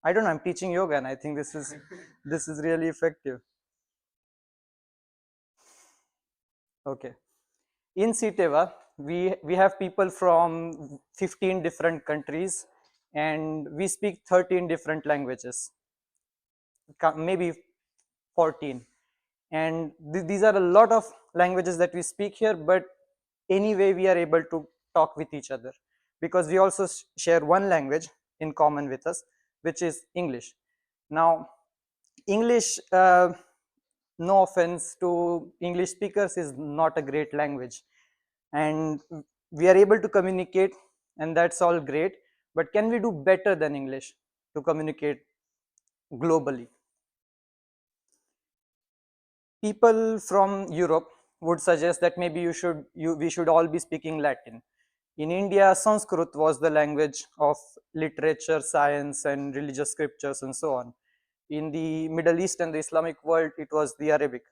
I don't know, I'm teaching yoga and I think this is really effective. Okay. In Siteva, we have people from 15 different countries and we speak 13 different languages, maybe 14. And these are a lot of languages that we speak here, but anyway, we are able to talk with each other because we also share one language in common with us, which is English. Now, English, no offense to English speakers, is not a great language. And we are able to communicate, and that's all great. But can we do better than English to communicate globally? People from Europe would suggest that maybe we should all be speaking Latin. In India, Sanskrit was the language of literature, science, and religious scriptures, and so on. In the Middle East and the Islamic world, it was the Arabic.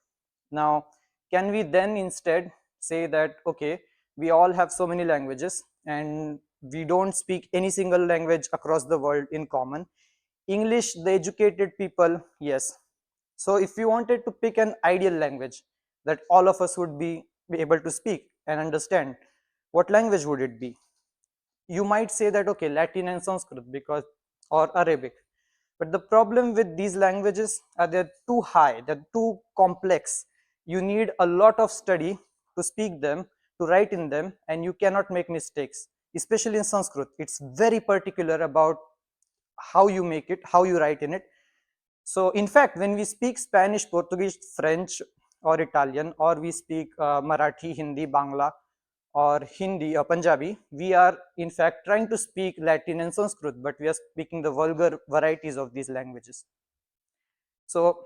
Now, can we then instead say that, okay, we all have so many languages and we don't speak any single language across the world in common? English, the educated people, yes. So if we wanted to pick an ideal language that all of us would be able to speak and understand, what language would it be? You might say that, okay, Latin and Sanskrit, because, or Arabic. But the problem with these languages are they're too high, they're too complex. You need a lot of study to speak them, to write in them, and you cannot make mistakes. Especially in Sanskrit, it's very particular about how you make it, how you write in it. So in fact, when we speak Spanish, Portuguese, French, or Italian, or we speak Marathi, Hindi, Bangla, or Hindi or Punjabi, we are in fact trying to speak Latin and Sanskrit, but we are speaking the vulgar varieties of these languages. So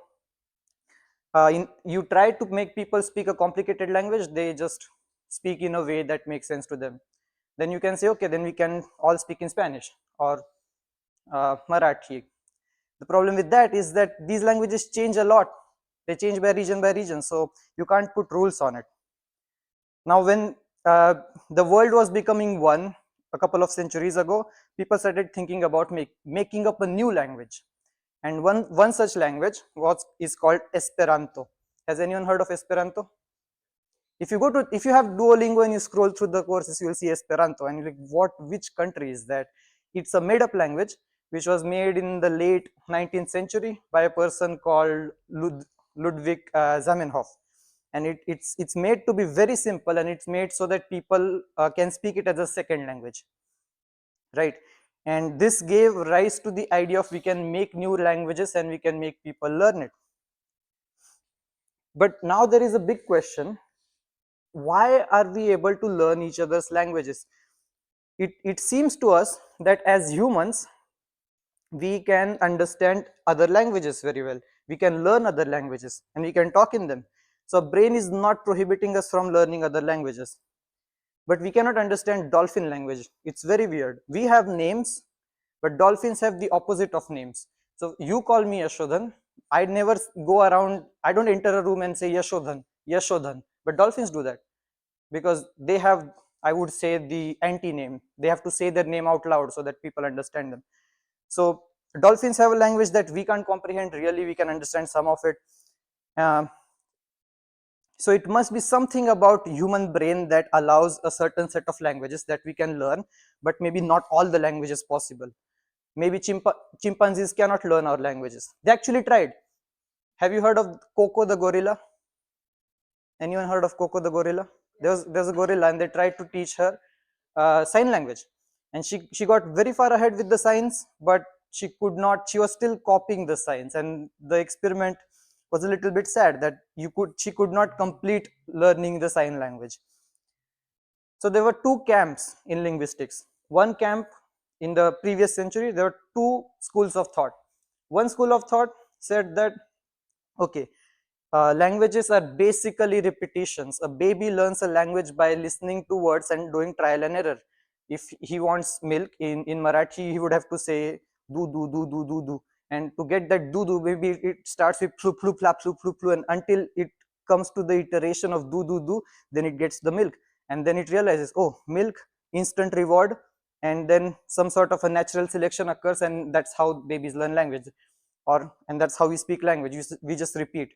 you try to make people speak a complicated language, they just speak in a way that makes sense to them. Then you can say, okay, then we can all speak in Spanish or Marathi. The problem with that is that these languages change a lot. They change by region, so you can't put rules on it. Now, when the world was becoming one a couple of centuries ago, people started thinking about making up a new language. And one such language is called Esperanto. Has anyone heard of Esperanto? If you have Duolingo and you scroll through the courses, you will see Esperanto, and you're like, which country is that? It's a made-up language which was made in the late 19th century by a person called Ludwig Zamenhof, and it's made to be very simple, and it's made so that people can speak it as a second language, right? And this gave rise to the idea of we can make new languages and we can make people learn it. But now there is a big question: why are we able to learn each other's languages? It seems to us that as humans, we can understand other languages very well. We can learn other languages and we can talk in them. So brain is not prohibiting us from learning other languages. But we cannot understand dolphin language. It's very weird. We have names, but dolphins have the opposite of names. So you call me Yashodhan. I never go around, I don't enter a room and say Yashodhan, Yashodhan. But dolphins do that because they have, I would say, the anti name. They have to say their name out loud so that people understand them. So dolphins have a language that we can't comprehend. Really, we can understand some of it. So it must be something about human brain that allows a certain set of languages that we can learn, but maybe not all the languages possible. Maybe chimpanzees cannot learn our languages. They actually tried. Have you heard of Koko the gorilla? Anyone heard of Koko the gorilla? There's a gorilla, and they tried to teach her sign language, and she got very far ahead with the signs, but she could not. She was still copying the signs, and the experiment was a little bit sad that she could not complete learning the sign language. So there were two camps in linguistics. One camp in the previous century, there were two schools of thought. One school of thought said that, okay, languages are basically repetitions. A baby learns a language by listening to words and doing trial and error. If he wants milk in Marathi, he would have to say do do do do do do. And to get that do do, maybe it starts with flu flu flap flu flu flu, and until it comes to the iteration of do do do, then it gets the milk, and then it realizes, oh, milk, instant reward. and then some sort of a natural selection occurs, and that's how babies learn language, and that's how we speak language. We just repeat.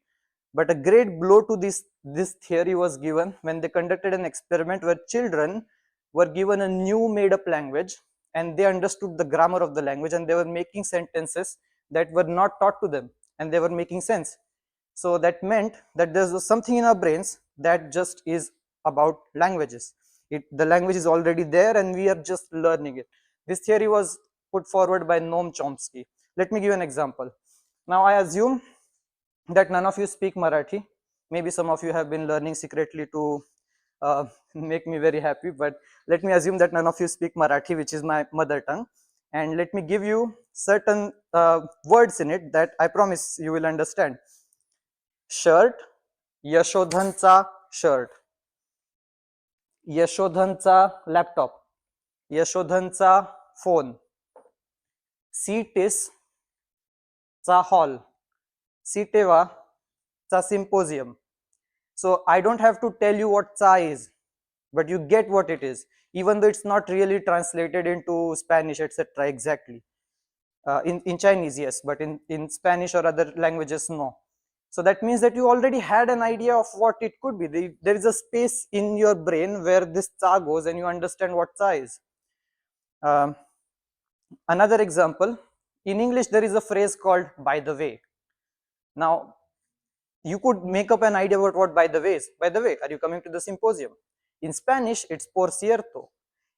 But a great blow to this theory was given when they conducted an experiment where children were given a new made up language, and they understood the grammar of the language, and they were making sentences that were not taught to them, and they were making sense. So that meant that there's something in our brains that just is about languages. The language is already there and we are just learning it. This theory was put forward by Noam Chomsky. Let me give you an example. Now I assume that none of you speak Marathi. Maybe some of you have been learning secretly to make me very happy, but let me assume that none of you speak Marathi, which is my mother tongue. And let me give you certain words in it that I promise you will understand. Shirt, यशोधनचा shirt, यशोधनचा laptop, यशोधनचा phone, सीटिस चा hall, सीटेवा चा symposium. So I don't have to tell you what cha is, but you get what it is, even though it's not really translated into Spanish, etc. exactly. In Chinese, yes, but in Spanish or other languages, no. So that means that you already had an idea of what it could be. There is a space in your brain where this cha goes and you understand what cha is. Another example, in English, there is a phrase called by the way. Now, you could make up an idea about what by the way is. By the way, are you coming to the symposium? In Spanish, it's por cierto.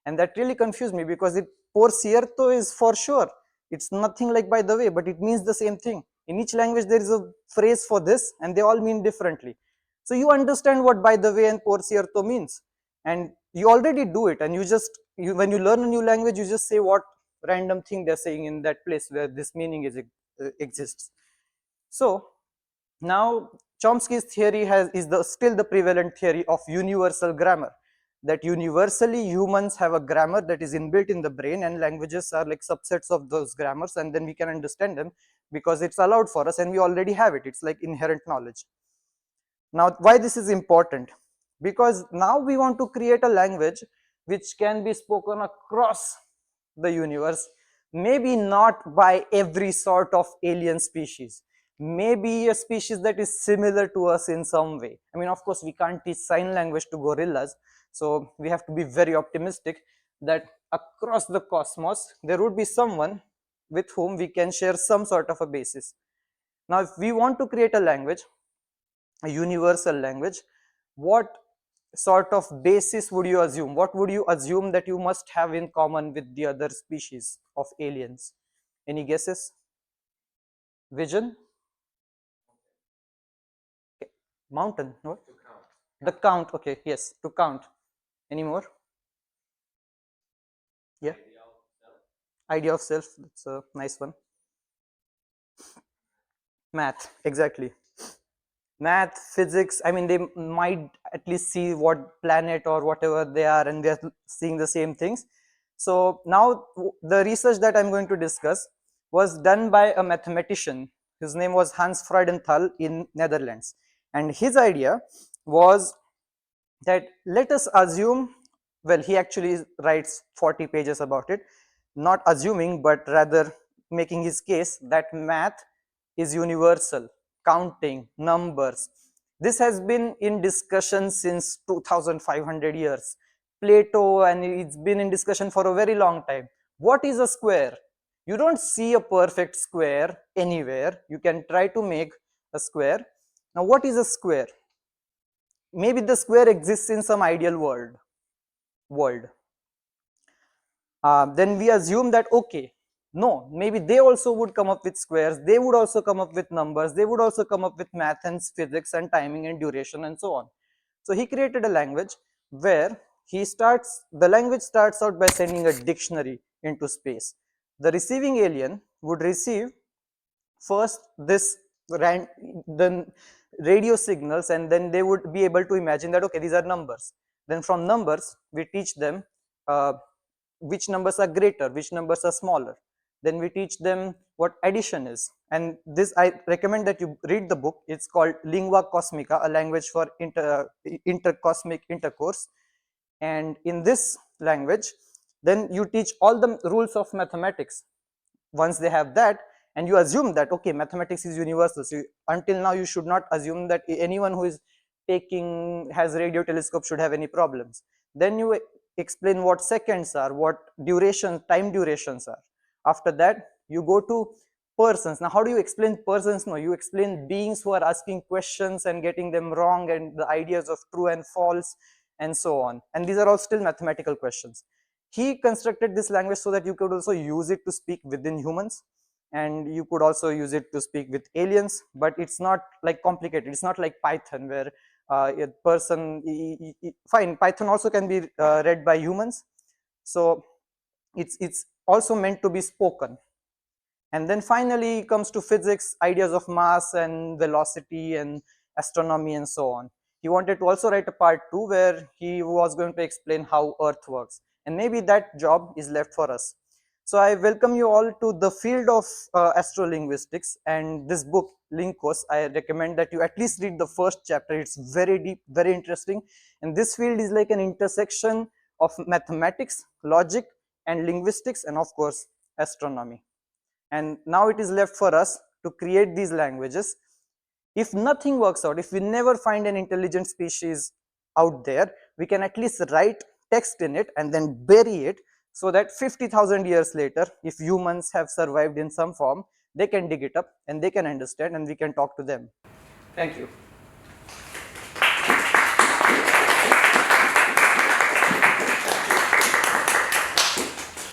And that really confused me because por cierto is for sure. It's nothing like by the way, but it means the same thing. In each language, there is a phrase for this and they all mean differently. So you understand what by the way and por cierto means. And you already do it. And when you learn a new language, you just say what random thing they're saying in that place where this meaning exists. So now Chomsky's theory is still the prevalent theory of universal grammar, that universally humans have a grammar that is inbuilt in the brain, and languages are like subsets of those grammars, and then we can understand them because it's allowed for us and we already have it. It's like inherent knowledge. Now, why this is important? Because now we want to create a language which can be spoken across the universe, maybe not by every sort of alien species, maybe a species that is similar to us in some way. I mean, of course, we can't teach sign language to gorillas, so we have to be very optimistic that across the cosmos, there would be someone with whom we can share some sort of a basis. Now, if we want to create a language, a universal language, what sort of basis would you assume? What would you assume that you must have in common with the other species of aliens? Any guesses? Vision? Okay. Mountain? No? The count. Okay, yes, to count. Any more? Yeah. Idea of self. That's a nice one. Math, exactly. Math, physics, I mean, they might at least see what planet or whatever they are, and they're seeing the same things. So now the research that I'm going to discuss was done by a mathematician. His name was Hans Freudenthal in Netherlands. And his idea was that let us assume, well, he actually writes 40 pages about it, not assuming, but rather making his case that math is universal, counting, numbers. This has been in discussion since 2500 years. Plato, and it's been in discussion for a very long time. What is a square? You don't see a perfect square anywhere. You can try to make a square. Now, what is a square? Maybe the square exists in some ideal world. Then we assume that, okay, no, maybe they also would come up with squares, they would also come up with numbers, they would also come up with math and physics and timing and duration and so on. So he created a language where the language starts out by sending a dictionary into space. The receiving alien would receive first the radio signals, and then they would be able to imagine that, okay, these are numbers. Then from numbers, we teach them which numbers are greater, which numbers are smaller. Then we teach them what addition is. And this, I recommend that you read the book. It's called Lingua Cosmica, a language for intercosmic intercourse. And in this language, Then you teach all the rules of mathematics. Once they have that, and you assume that okay, mathematics is universal, so until now you should not assume that anyone who is taking has radio telescope should have any problems. Then you explain what seconds are, what duration, time durations are. After that you go to persons. Now how do you explain persons? No, you explain beings who are asking questions and getting them wrong, and the ideas of true and false and so on, and these are all still mathematical questions. He constructed this language so that you could also use it to speak within humans, and you could also use it to speak with aliens, but it's not like complicated. It's not like Python where a person, fine, Python also can be read by humans. So it's also meant to be spoken. And then finally comes to physics, ideas of mass and velocity and astronomy and so on. He wanted to also write a part 2 where he was going to explain how Earth works. And maybe that job is left for us. So I welcome you all to the field of astrolinguistics, and this book, Linkos, I recommend that you at least read the first chapter. It's very deep, very interesting. And this field is like an intersection of mathematics, logic, and linguistics, and of course, astronomy. And now it is left for us to create these languages. If nothing works out, if we never find an intelligent species out there, we can at least write text in it and then bury it, so that 50,000 years later, if humans have survived in some form, they can dig it up and they can understand and we can talk to them. Thank you.